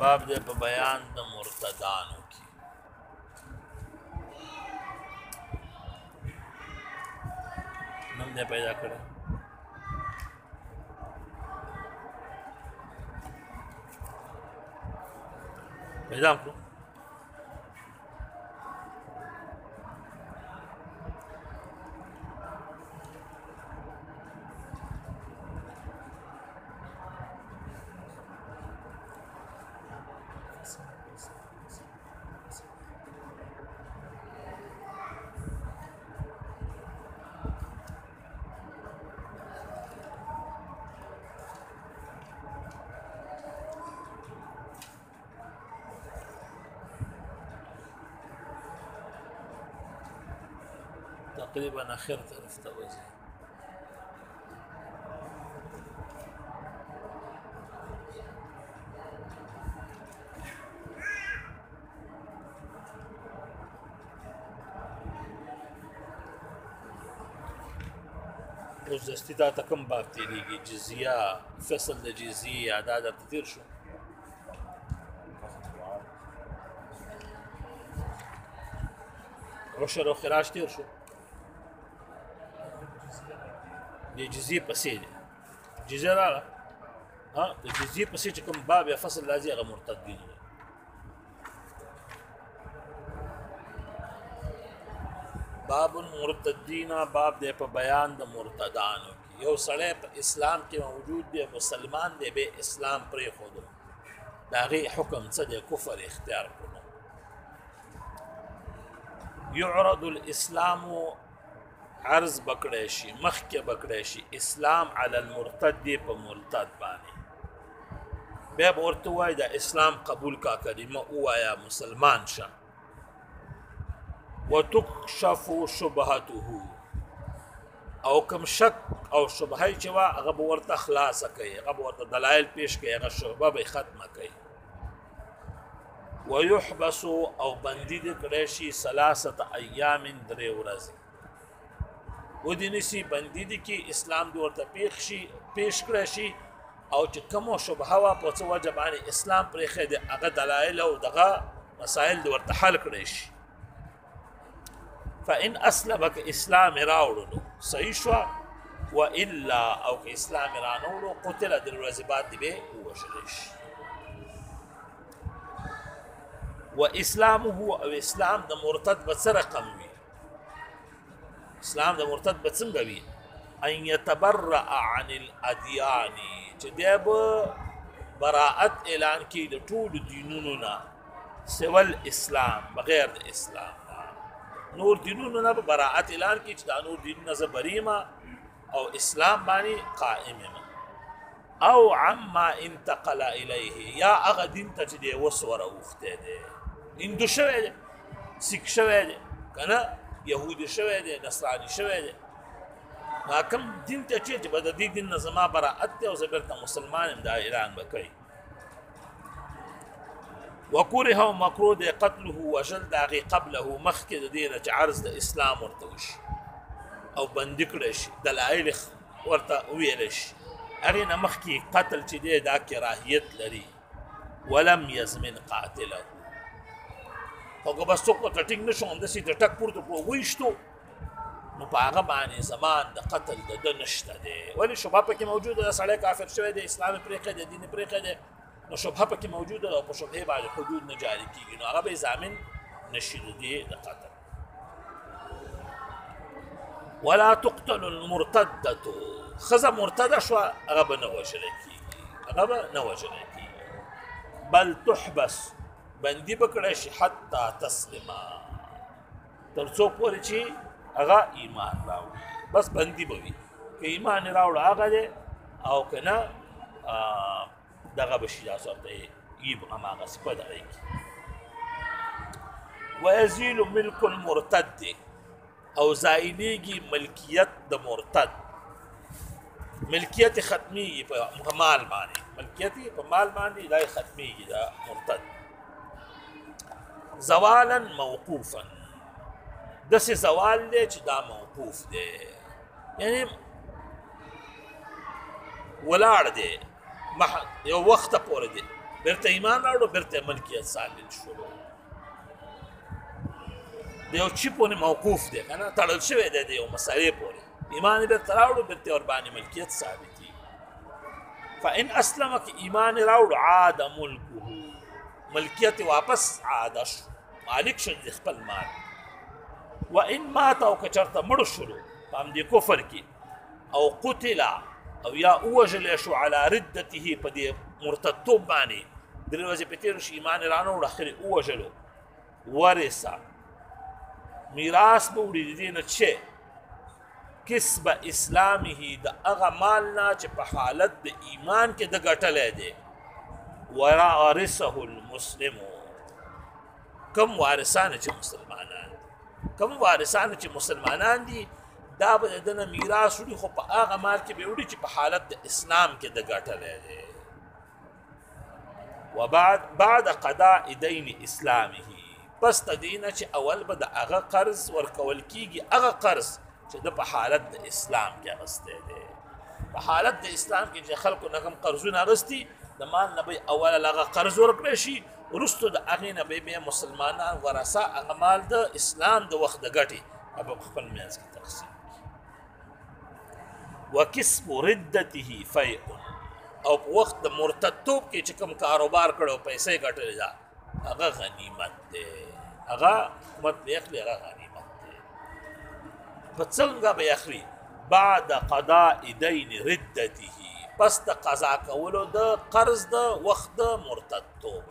باب دې په بیان د مرتدانو کې. نوم دې پیدا کړی. پیدا کړو. تقريبا اخر طرف ته وځي. اوس دستي تا کم باب تیریږي. جزیه فصل د جزیه دا درته تیر شو. عشر او خراج تیر شو. د جزیه پسې دی. جزیه راغله. د جزیه پسې چې کوم باب یا فصل راځي هغه مرتد دي. باب المرتدین، باب دی په بیان د مرتدانو کې. یو سړی په اسلام کې موجود دی، مسلمان دی، به اسلام پرېښودو، د هغې حکم څه دی؟ کفر اختیار کړو. یعرض الاسلام، عرض بکړی شي، مخکې بکړی شي اسلام علی المرتد په مرتد باندې. بیا به ورته ووایي د اسلام قبول کا، کلمه ووایه، مسلمان شه. وتکشف شبهته، او کوم شک او شبهه چې وه هغه به ورته خلاصه کوي، هغه به ورته دلایل پیش کوي، هغه شبهه به یې ختمه کوي. ويحبس، او بندي دې کړی شي 3 ایام، 3 ورځې ودې نیسي، بندي دي کې اسلام دې ورته پیش کړی شي، او چې کومه شبهه وه په څه وجه باندې اسلام پرېښی دی هغه دلایل او دغه مسایل دې ورته حل کړی شي. فإن أسلم، که اسلام راوړلو صحیح شوه، والا او که اسلام رانه وړو قتل، 3 ورځې بعد دې به ووژلی شي. و اسلامه، او اسلام د مرتد به څه رقم وي؟ اسلام د مرتد به څنګه وي؟ ان يتبرأ عن الاديان، چې دی به براءت اعلان کړي د ټولو دینونو نه، سوى الاسلام، بغیر د اسلام نه، نور دینونو نه به براءت اعلان کړي چې دا نور دینونه زه بریمه او اسلام باندې قائم یم. او عما انتقل الیه، یا هغه دین ته چې دی اوس وراوښتی دی، هندو شوی دی، سیک شوی دی، که نه یهودي شوی دی، نصراني شوی دی، نو کوم دین ته چې به د دې دین نه زما براءت دی او زه بېرته مسلمان یم، دا اعلان به کوي. وکره، او مکروه دی قتله، وژل د هغې قبله، مخکې د دې نه چې عرض د اسلام ورته وشي او بندي کړی شي، دلایل ورته وویلی شي، هغې نه مخکې قتل چې دی دا کراهیت لري. ولم یزمن قاتله، خو که بس څوک ورته ټینګ نه شو، همداسې د ټک پورته کړو وویشتو، نو په هغه باندې زمان د قتل د ده نشته دی. ولې شبهه پکې موجوده ده، سړی کافر شوی دی، اسلام یې پرېښی دی، دین یې پرېښی دی، نو شبهه پکې موجوده ده او په شبهې باندې حدود نه جاري کېږي، نو هغه به یې ضامن نشي د دې د قتل. ولا تقتل المرتدة، ښځه مرتده شوه هغه به نه وژلی کېږي، هغه به نه وژلی کېږي. بل تحبس، بندي به کړی شي حتی تسلما، تر څو پورې چې هغه ایمان راوړي، بس بندي به وي، که ایمان یې راوړه هغه دی، او که نه دغه به شي، داسې ورته یب هماغسې په دغه کې. ویزیل ملک المرتد، او زایلیږي ملکیت د مرتد، ملکیت ختمیږي په مال باندې، ملکیت په مال باندې دا ختمیږي د مرتد. زوالا موقوفا، داسې زوال دی چې دا موقوف دی، یعنی ولاړ دی، یو وخته پورې دی، بیرته ایمان راوړو بیرته ملکیت ثابت شو د یو چی پورې موقوف دی کنه تړل شوی دی د یو مسئلې پورې ایمان بیرته راوړو بیرته ورباندې ملکیت ثابت وي فإن اسلم که ایمان راوړو عاد ملکه ملکیت واپس عاد شو مالک شو د خپل مال وإن مات او که چېرته مړ شولو په همدې کفر کې او قتل او یا ووژلی شو على ردته په دې مرتدتوب باندې درې ورځې په تېرو شي ایمان یې رانهوړ اخر یې ووژلو ورثه میراث به وړي د دې نه چې کسب اسلامه د هغه مال نه چې په حالت د ایمان کې د ګټلی دی وارثه المسلم کم وارثان چې مسلمانان کم وارثان چې مسلمانان دي دا به د ده نه میراث وړي خو په هغه مال کې به وړي چې په حالت د اسلام کې د ګټلی دی وبعد قضاء دین اسلامه پس د دې نه چې اول به د هغه قرض ورکول کېږي هغه قرض چې د په حالت د اسلام کې اخیستی دی په حالت د اسلام کې چې خلکو نه کوم قرضونه اخیستي د مال نه به اول هغه قرض ورکړی شي وروستو د هغې نه به بیا مسلمانان ورثه هغه مال د اسلام د وخت د ګټې به په خپل منځ کې تقسیم کړي وکسب ردته فیء او په وخت د مرتدتوب کې چې کوم کاروبار کړی او پیسې ګټلې ده هغه غنیمت دی هغه حکومت به اخلي هغه غنیمت دی په څنګه به اخلي بعد قضاء دین ردته پس د قضا کولو د قرض د وخت د مرتدتوب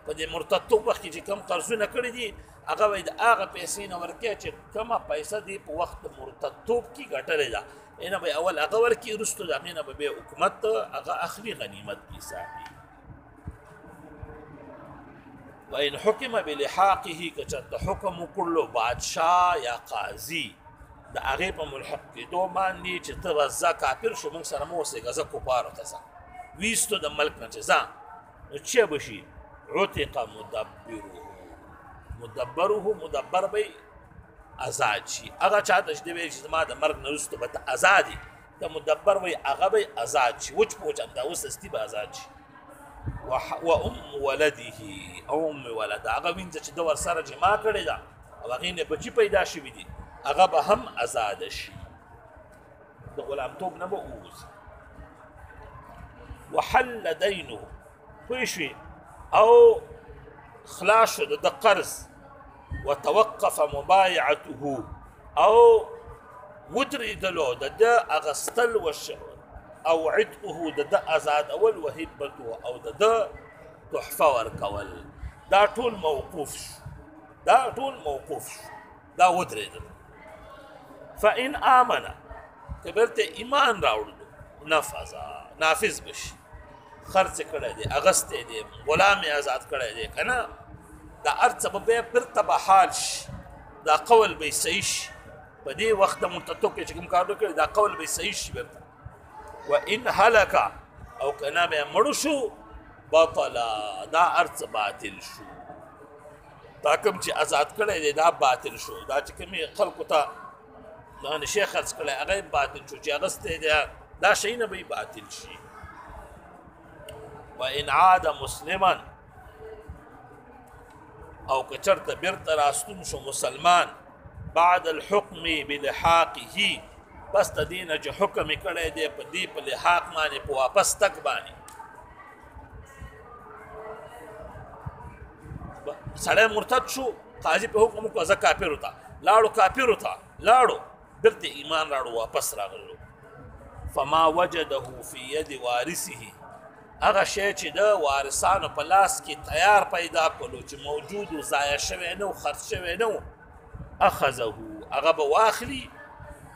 په دې مرتدتوب وخت کې چې کوم قرضونه کړي دي هغه به د هغه پیسې نه ورکوي چې کومه پیسه دی په وخت د مرتدتوب کې ګټلې ده اینه به اول هغه ورکړي وروستو د هغې نه به بیا حکومت هغه اخلي غنیمت کې حسابي وإن حكم بلحاقه که چرته حکم وکړلو بادشاه یا قاضي د هغې په ملحق کېدو باندې چې ته به ځه کافر شو موږ سره مه اوسېږه ځه کفارو ته ځه ویستو د ملک نه چې ځه نو څه به شي عتق مدبر به آزاد شي هغه چاته چې دی ویل چې زما د مرګ نه وروسته به ته آزاد یې ته مدبر وایي هغه به آزاد شي وچ په وچ همدا اوس هستي به آزاد شي و ام ولده او ام ولده هغه وینځه چې د ورسره جما کړې ده او هغې نه بچي پیدا شوي دي هغه به هم آزاده شي د غلامتوب نه به ووځي وحل دینه پوه شوې او خلاص شو د قرض وتوقف مبايعته او ودرېدلو د ده اغستل او عتقه د ده آزاد اول وهبته او د ده تحفه ورکول دا ټول موقوف شو دا ودرېدل فإن آمن که بیرته ایمان راوړلو نافذ بشي خرڅ کړی دی اغستی دی غلام یې آزاد کړی دی که نه دا هر څه به بیا بیرته به حال شي دا قول به یې صحیح شي په دې وخت د مرتدتوب کې چې کوم کارونه کړي دا قول به یې صحیح شي بیرته وإن هلک او که نه بیا مړو شو بطل دا هر څه باطل شو دا کوم چې آزاد کړی دی دا باطل شو دا چې کومې خلکو ته نشي خرڅ کړی هغه باطل شو چې اغستی دی دا شیونه به یې باطل شي وإن عاد مسلما او که چرته بیرته راستون شو مسلمان بعد الحكم بلحاقه پس د دې نه چې حکم یې کړی دی په دې په لحاق باندې په واپس تک باندې سړی مرتد شو قاضي په حکم وکړه زه کافرو ته لاړو بیرته ایمان راړو واپس راغلو فما وجده في يد وارثه هغه شی چې د وارثانو په لاس کې تیار پیدا کړلو چې موجود و ضایع شوی نه و خرڅ شوی نه و اخذه هغه به واخلي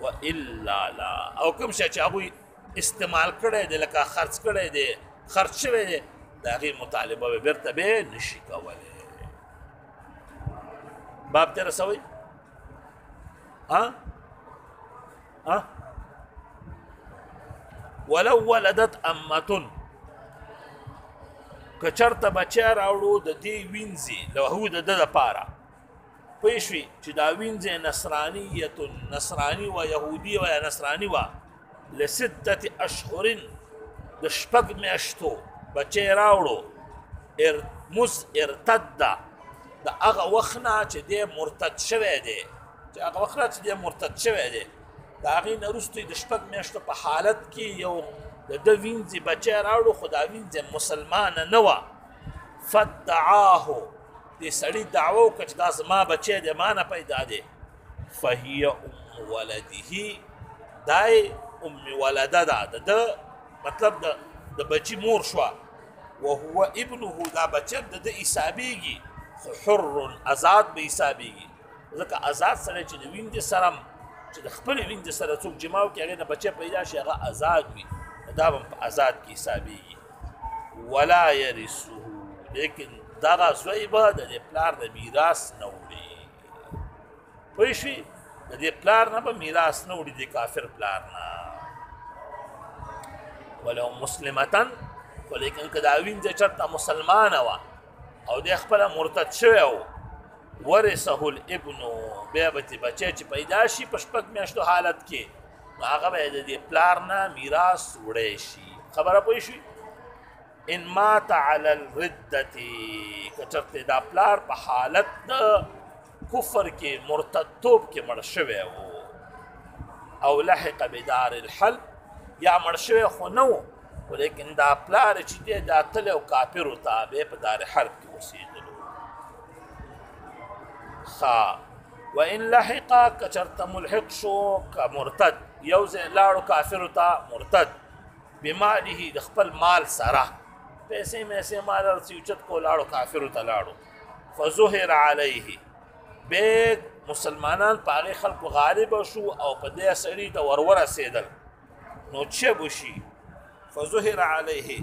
والا لا او کوم شی چې هغوی استعمال کړی دی لکه خرڅ کړی دی خرڅ شوی دی د هغې مطالبه به بیرته به نشي کولی باب ته رسوئ ولو ولدت امتن که چرته بچی راوړو د دې وینځې له د ده دپاره پوه شوې چې دا وینځې نصراني وه یهودي وه یا نصراني وه لستة اشهر د شپږ میاشتو بچی راوړو ارتد د هغه وخت نه چې دی مرتد شوی دی د هغې نه وروسته د 6 میاشتو په حالت کې یو د ده وینځې بچی راوړو خو دا وینځې مسلمانه نه وه فادعاه دې سړي دعوه وکړه چې دا زما بچی دی ما نه پیدا دی فهي ام ولده دا ام ولده ده د ده مطلب د بچي مور شوه وهو ابنه دا بچی د ده حسابېږي خو حر ازاد به حسابېږي ځکه ازاد سړی چې د وینځې سره چې د خپلې وینځې سره څوک جما وکړي هغې نه بچی پیدا شي هغه ازاد وي دا به په ازاد کې حسابېږي ولا یرثه لیکن دغه زوی به د دې پلار د میراث نه وړي پوه شوې د دې پلار نه به میراث نه وړي د کافر پلار نه ولو مسلمتن خو لیکن که دا وینځه چېرته مسلمانه وه او دی خپله مرتد شوی و ورثه الابن بیا به ترې بچی چې پیدا شي په 6 میاشتو حالت کې نو هغه به یې د دې پلار نه میراث وړی شي خبره پوه شوي ان مات علی الردة که چېرته دا پلار په حالت د کفر کې مرتدتوب کې مړ شوی و او لحق بدار الحل یا مړ شوی خو نه و ولیکن دا پلار چې دی دا تللی و کافرو ته بیا په دار حرب کې اوسېدلو وان لحق که چېرته ملحق شو که مرتد یو ځای لاړو کافرو ته مرتد بماله د خپل مال سره پیسې میسې مال هر څه اوچت کو لاړو کافرو ته لاړو فظهر علیه بیا مسلمانان په هغې خلکو غالبه شو او په دې سړي ته ورورسېدل نو چب وشي فظهر علیه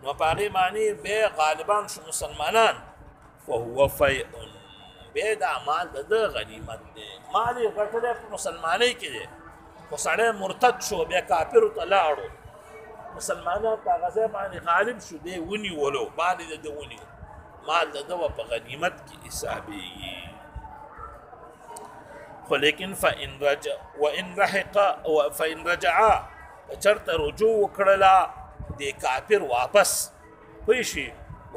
نو په هغې معنی بیا غالبان شو مسلمانان فهو فیء بیا دا مال د ده غنیمت دی مال یې ګټلی په مسلمانۍ کې دی خو سړی مرتد شو بیا کافرو ته لاړو مسلمانان په هغه ځای باندې غالب شو دی ونیولو مال یې د ده ونیو مال د ده په غنیمت کې حسابېږي خو لیکن فإن رجعا چېرته رجوع وکړله د کافر واپس پوه شوې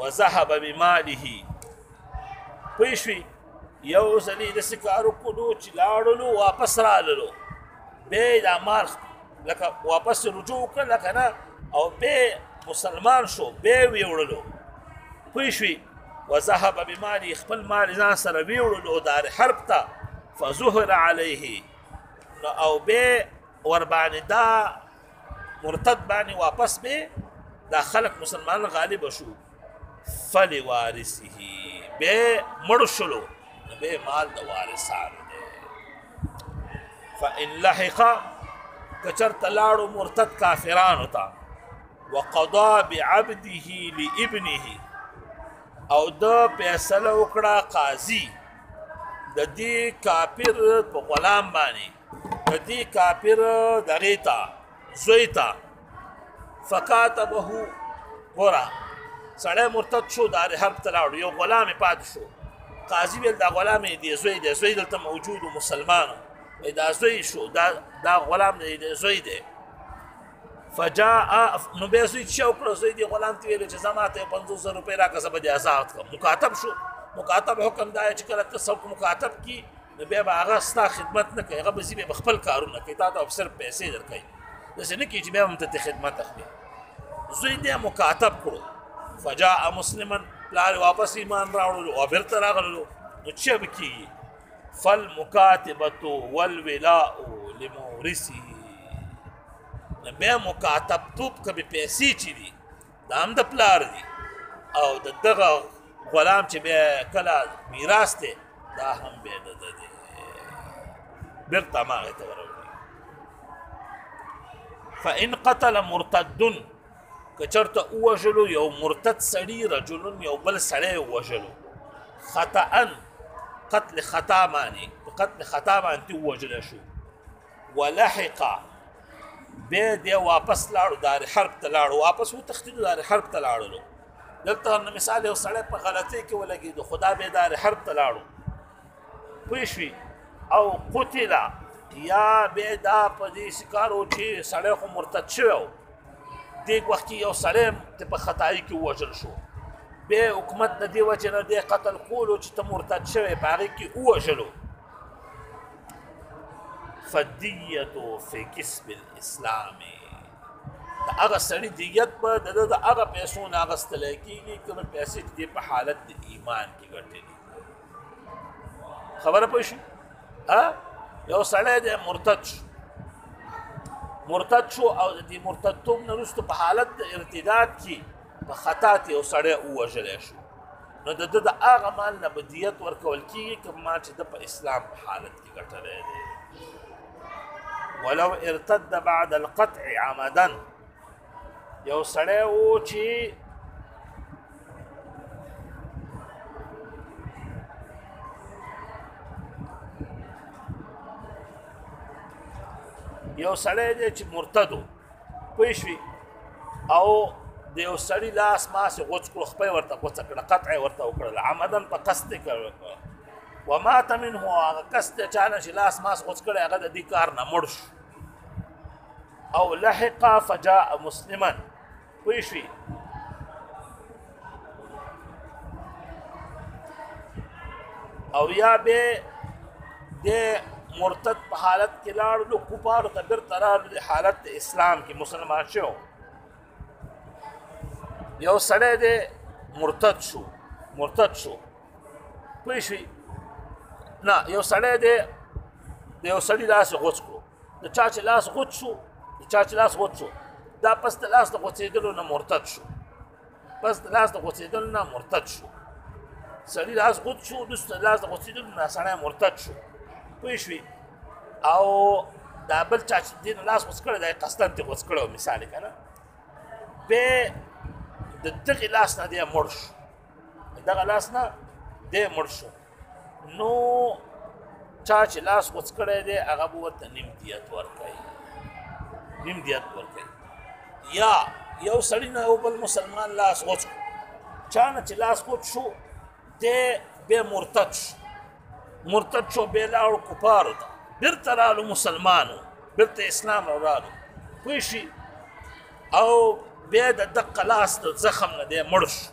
وذهب بماله پوه شوې یو ځلې داسې کار وکړو چې لاړلو واپس راللو بیا یې دا مال لکه واپس رجوع وکړه لکه نه او بیا مسلمان شو بیا یې ویوړلو پوه شوې وذهب بماله خپل مال ځان سره ویوړلو دار حرب ته فظهر علیه او بیا ورباندې دا مرتد باندې واپس بیا دا خلق مسلمان غالب شو فلوارثه بیا مړ شلو بیا مال د وارثانو دی فإن لحق که چېرته لاړو مرتد کافرانو ته وقضا بعبده لابنه او ده فیصله وکړه قاضي د دې کافر په غلام باندې د دې کافر دغې ته زوی ته فکاتبه ګوره سړی مرتد شو دار حرب ته لاړو یو غلام یې پاتې شو قاضي ویل دا غلام یې دی زوی دلته موجود و مسلمانو دا زوی شو دا غلام دی زوی دی فجاء نو بیا زوی چې وکړه زوی دی غلام ته ویلو چې زما ته 500 روپۍ راکړه زه به دې آزاد کړم مکاتب شو مکاتب حکم دا چې کله ته څوک مکاتب کي نو بیا به هغه ستا خدمت نه کوي هغه به ځي به خپل کارونه کوي تا ته صرف پیسې درکوي داسې نه کېږي چې بیا هم ته خدمت اخلي زوی دی مکاتب کړو فجاء مسلما پلار واپس ایمان راوړلو او بېرته راغللو نو چې به کېږي فالمکاتبة والولاء لمورثه نو بیا مکاتب توب که به پیسې چې دي دا هم د پلار دي او د دغه غلام چې بیا کله میراث دی دا هم بیا د ده دی بېرته هماغې ته وروړي فإن قتل مرتد که چېرته ووژلو یو مرتد سړي رجلون یو بل سړی ووژلو خطأ قتل خطا باندې په قتل خطا باندې ووژلی شو ولحق بیا دی واپس لاړو دار حرب ته لاړو واپس وتښتېدو دار حرب ته لاړلو دلته مثال یو سړی په غلطۍ کې ولګېدو خو دا بیا دار حرب ته لاړو پوه شوي او قتله یا بیا دا په دې کار و چې سړی خو مرتد شوی و دې وخت کې یو سړی په خطایي کې ووژل شو بیا حکومت د دې وجې نه دی قتل کولو چې ته مرتد شوی په هغې کې ووژلو فالدیة فی کسب الاسلام د هغه سړي دیت به د ده د هغه پیسو نه اخیستلی کېږي کومې پیسې چې دی په حالت د ایمان کې ګټلي خبره پوه شي یو سړی دی مرتد شو او د دې مرتدتوب نه وروسته په حالت د ارتداد کې په خطا کې یو سړی ووژلی شو نو د ده د هغه مال نه به دیت ورکول کېږي کوم مال چې ده په اسلام په حالت کې ګټلی دی ولو ارتد بعد القطع عمدا یو سړی و چې یو سړی دی چې مرتد و پوه شوي او د یو سړي لاس ماسې غوڅ کړو خپۍ ورته غوڅه کړه قطع یې ورته وکړله عمدا په قصد یې کړ ومات منه هغه کس دی چا نه چې لاس ماس غوڅ کړی هغه د دې کار نه مړ شو او لحق فجاء مسلما پوه شوي او یا بیا د مرتد په حالت کې لاړو نو کفارو ته بیرته راغلو د حالت د اسلام کې مسلمان شو یو سړی دی مرتد شو پوه شوي نه یو سړی دی د یو سړي لاس یې غوڅ کړو د چا چې لاس غوڅ شو دا پس د لاس د غوڅېدلو نه مرتد شو سړي لاس غوڅ شو وروسته د لاس د غوڅېدلو نه سړی مرتد شو پوه شوي او دا بل چا چې دې نه لاس غوڅ کړی دا یې قصدن ترې غوڅ کړی و مثال یې که نه بیا د دغې لاس نه دی مړ شو دغه لاس نه دی مړ شو نو چا چې لاس غوڅ کړی دی هغه به ورته نیم دیت ورکوي یا یو سړي نه یو بل مسلمان لاس غوڅ کړو چا نه چې لاس غوڅ شو دی بیا مرتد شو بیا لاړو کفارو ته بیرته رالو مسلمانو بیرته اسلام راوړالو پوه شي او بیا د دقه لاس د زخم نه دی مړ شو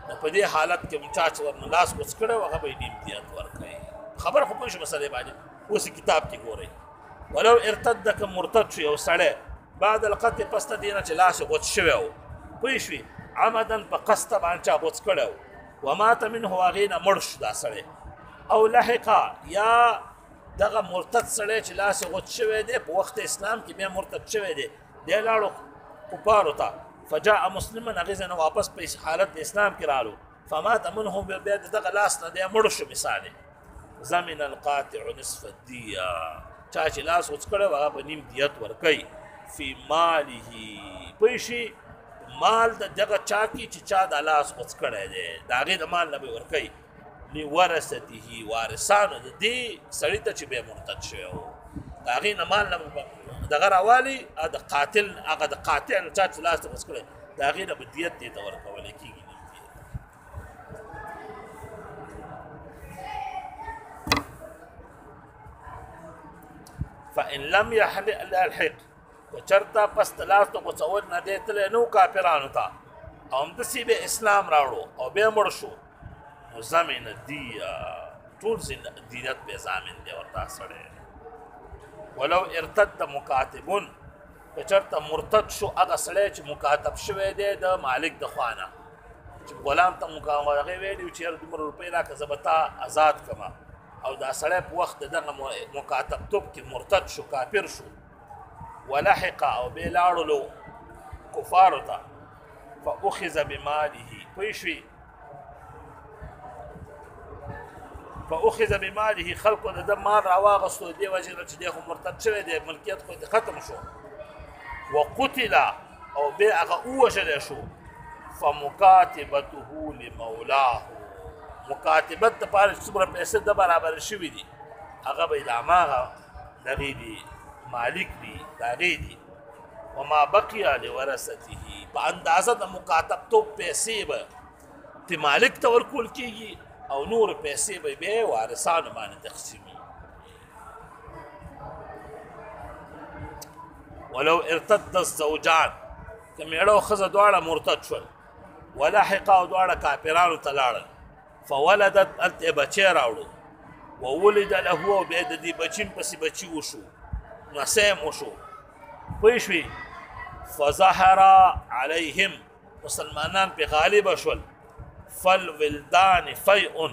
نو په دې حالت کې چا چې ورنه لاس غوڅ کړی و هغه به یې نیم دیت ورکوي خبره خو پوه شو مسلې باندې اوس کتاب کې ګورئ ولو ارتد که مرتد شو یو سړی بعد القتل پس د دې نه چې لاس یې غوڅ شوی و پوه شوې عمدا په قصده باندې چا غوڅ کړی و ومات منه هغې نه مړ شو دا سړی او لحقه یا دغه مرتد سړی چې لاس یې غوڅ شوی دی په وخت اسلام کې بیا مرتد شوی دی دی لاړو کفارو ته فجاء مسلما هغې ځای نه واپس په حالت د اسلام کې رالو فمات منه بیا د دغه لاس نه دی مړ شو مثال زمن القاطع نصف الدیه چا چې لاس غوڅ کړی و هغه به نیم دیت ورکوي فی ماله پوه شي مال د دغه چا کې چې چا دا لاس غوڅ کړی دی د هغې د مال نه به یې ورکوي لورثته وارثانو د دې سړي ته چې بیا مرتد شوی و د هغې نه مال نه دغه راوالي د قاتل هغه د قاطع نه چا چې لاس ته غوڅ کړی د هغې نه به دیت دې ته ورکولی کېږي فإن لم يلحق چرته پس د لاس د غوڅول نه دی تللی نو کافرانو ته او همداسې بیا اسلام راوړو او بیا مړ شو نو زمن دیه ټول دیت بیا ضامن دی ورته سړی ولو ارتد مکاتبون که چرته مرتد شو هغه سړی چې مکاتب شوی دی د مالک د خوا نه چې غلام ته هغې ویلي و چې یاره دومره روپۍ راکړه زه به تا ازاد کړمه او دا سړی په وخت د دغه مکاتبتوب کې مرتد شو کافر شو ولحق او بیا لاړلو کفارو ته فاخذ بماله پوه شوي فاخذ بماله خلقو د ده مال راواغستو دې وجې نه چې دی خو مرتد شوی دی ملکیت خو ختم شو وقتل او بیا هغه ووژلی شو فمکاتبته لمولاه مکاتبت دپاره چې څومره پیسې ده برابر شوي دي هغه به یې د هماغه دغې دي مالک دي د هغې دي وما بقي لورثته په اندازه د مکاتبتوب پیسې به ته مالک ته ورکول کېږي او نور پیسې به بیا وارثانو باندې تقسیمي ولو ارتد الزوجان که میړه او ښځه دواړه مرتد شول ولحق او دواړه کافرانو ته لاړل فولدت هلته بچی راوړو وولد له او بیا د دې بچي پسې بچي وشو نسیم وشو پوه شوې فظهر علیهم مسلمانان پې غالبه شول فالولدان فیء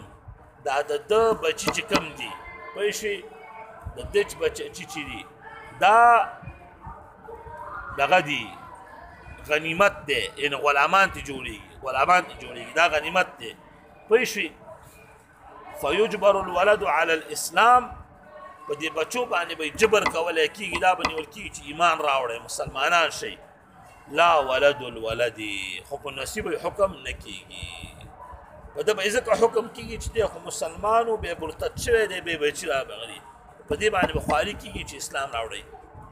دا د ده بچي چې کوم دي پوه شوې د ده چې بچي چې دي دا دغه دي غنیمت دی یعنې غلامان ته جوړېږي دا غنیمت دی پوه شوې فیجبر الولد على الاسلام په دې بچو باندې به جبر کولی کېږي دا به نیول کېږي چې ایمان راوړی مسلمانان شي لا ولد الولد خو په نصیب حکم نه کېږي په ده به ځکه حکم کېږي چې دی خو مسلمانو بیا مرتد شوی دی بیا بچي راغلي په دې باندې به خواري کېږي چې اسلام راوړی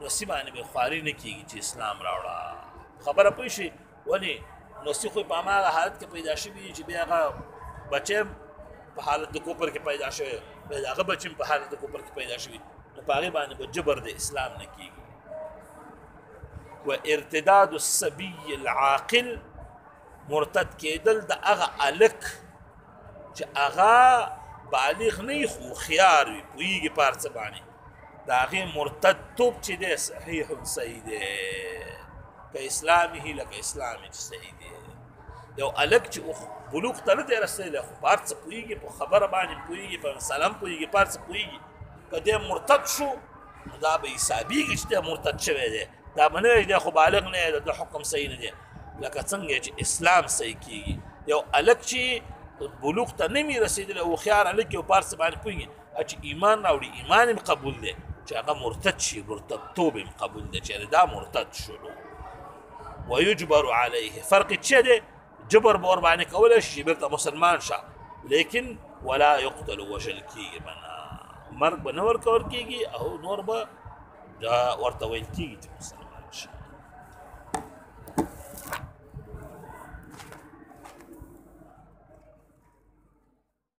نصیب باندې به خواري نه کېږي چې اسلام راوړه خبره پوه شي ولې نصیب خو په هماغه حالت کې پیدا شوي چې بیا هغه بچی په حالت د کوپر کې پیدا شوی بیا د هغه بچي په حالت د کوپر کې پیدا شوي نو په هغې باندې به جبر د اسلام نه کېږي و ارتداد الصبي العاقل مرتد کېدل د هغه هلک چې هغه بالغ نه وي خو هوښیار وي پوهېږي په هر څه باندې د هغې مرتد توب چې دی صحیح صحیح دی که اسلامه لکه اسلامي چې صحیح دی یو هلک چې بلوغ ته نه دی رسېدلی خو په هر څه پوهېږي په خبره باندې پوهېږي په مسله پوهېږي په هر څه پوهېږي که دی مرتد شو نو دا به حسابېږي چې دی مرتد شوی دی دا به نه وایي دی خو بالغ نه دی د حکم صحیح نه دی لکه څنګه چې اسلام صحیح کېږي یو هلک چې بلوغ ته نه وي رسېدلی هوښیار هلک یو په هر څه باندې پوهېږي چې ایمان راوړي ایمان هم قبول دی چې هغه مرتد شي مرتدتوب هم قبول دی چې دا مرتد شلو ويجبر عليه فرق څه دی جبر به ورباندې کولی شي چې بېرته مسلمان شه لیکن ولا يقتل وژل کېږي به نه مرګ به نه ورکول کېږي او نور به ورته ویل کېږي چې مسلمان